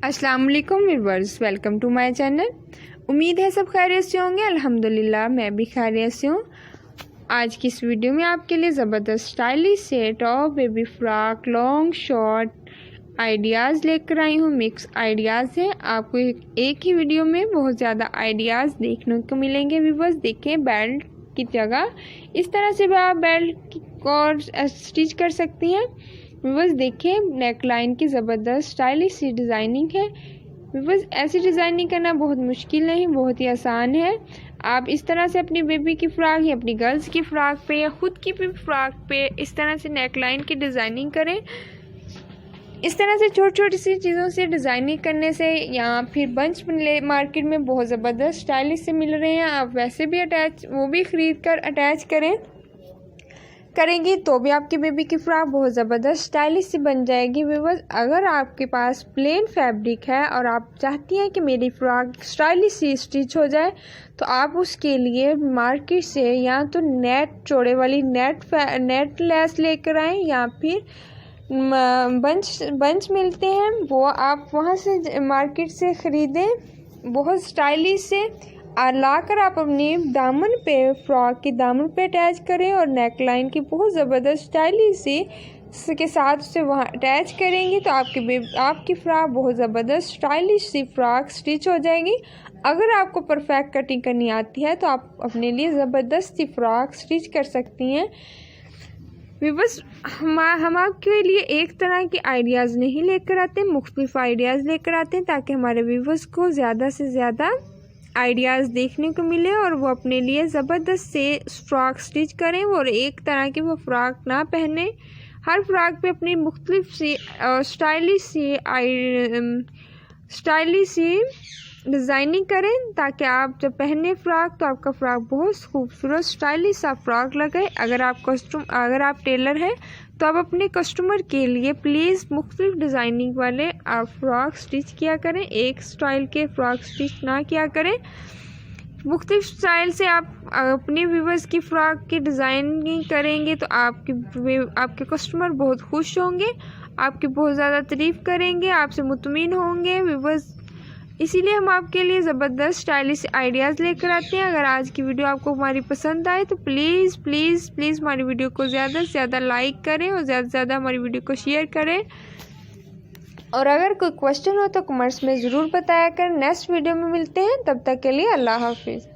अस्सलाम वालेकुम viewers, welcome to my channel. उम्मीद है सब खैरियत से होंगे। अल्हम्दुलिल्लाह मैं भी खैरियत से हूँ। आज की इस वीडियो में आपके लिए ज़बरदस्त स्टाइलिश से top, baby frock, long short ideas लेकर आई हूँ। मिक्स आइडियाज़ हैं। आपको एक ही वीडियो में बहुत ज़्यादा आइडियाज़ देखने को मिलेंगे। व्यूअर्स देखें, बेल्ट की जगह इस तरह से भी आप बेल्ट को स्टिच कर सकती हैं। व्यूअर्स देखिए, नेक लाइन की ज़बरदस्त स्टाइलिश सी डिज़ाइनिंग है। व्यूअर्स ऐसी डिज़ाइनिंग करना बहुत मुश्किल नहीं, बहुत ही आसान है। आप इस तरह से अपनी बेबी की फ़्रॉक या अपनी गर्ल्स की फ़्रॉक पे या ख़ुद की भी फ़्रॉक पे इस तरह से नेक लाइन की डिज़ाइनिंग करें। इस तरह से छोटी छोटी सी चीज़ों से डिज़ाइनिंग करने से या फिर बंच मार्केट में बहुत ज़बरदस्त स्टाइलिश से मिल रहे हैं। आप वैसे भी वो भी ख़रीद कर अटैच करेंगी तो भी आपकी बेबी की फ्रॉक बहुत ज़बरदस्त स्टाइलिश सी बन जाएगी। व्यूअर्स अगर आपके पास प्लेन फैब्रिक है और आप चाहती हैं कि मेरी फ्रॉक स्टाइलिश सी स्टिच हो जाए, तो आप उसके लिए मार्केट से या तो नेट चौड़े वाली नेट लेस लेकर आएँ या फिर बंच मिलते हैं, वो आप वहाँ से मार्केट से ख़रीदें। बहुत स्टाइलिश से लाकर आप अपनी दामन पे फ्रॉक की दामन पे अटैच करें और नेक लाइन की बहुत ज़बरदस्त स्टाइलिश सी के साथ उसे वहाँ अटैच करेंगी तो आपकी फ़्रॉक बहुत ज़बरदस्त स्टाइलिश सी फ्रॉक स्टिच हो जाएगी। अगर आपको परफेक्ट कटिंग करनी आती है तो आप अपने लिए ज़बरदस्त सी फ्रॉक स्टिच कर सकती हैं। बस हम आपके लिए एक तरह के आइडियाज़ नहीं लेकर आते, मुख्तलिफ आइडियाज़ लेकर आते हैं ताकि हमारे व्यूवर्स को ज़्यादा से ज़्यादा आइडियाज़ देखने को मिले और वो अपने लिए ज़बरदस्त से फ्रॉक स्टिच करें और एक तरह की वो फ्रॉक ना पहने। हर फ्रॉक पे अपनी मुख्तलिफ सी स्टाइलिश सी डिज़ाइनिंग करें ताकि आप जब पहने फ़्रॉक तो आपका फ़्रॉक बहुत खूबसूरत स्टाइलिश सा फ्रॉक लगे। अगर आप टेलर हैं तो आप अपने कस्टमर के लिए प्लीज़ मुख्तलिफ डिज़ाइनिंग वाले आप फ़्रॉक स्टिच किया करें, एक स्टाइल के फ़्रॉक स्टिच ना किया करें। मुख्तलिफ स्टाइल से आप अपने व्यूवर्स की फ़्रॉक की डिज़ाइनिंग करेंगे तो आपके कस्टमर बहुत खुश होंगे, आपकी बहुत ज़्यादा तारीफ़ करेंगे, आपसे मुतमिन होंगे व्यूवर्स। इसीलिए हम आपके लिए ज़बरदस्त स्टाइलिश आइडियाज़ लेकर आते हैं। अगर आज की वीडियो आपको हमारी पसंद आए तो प्लीज़ प्लीज़ प्लीज़ हमारी वीडियो को ज़्यादा से ज़्यादा लाइक करें और ज़्यादा से ज़्यादा हमारी वीडियो को शेयर करें। और अगर कोई क्वेश्चन हो तो कमेंट्स में ज़रूर बताया करें। नेक्स्ट वीडियो में मिलते हैं, तब तक के लिए अल्लाह हाफिज़।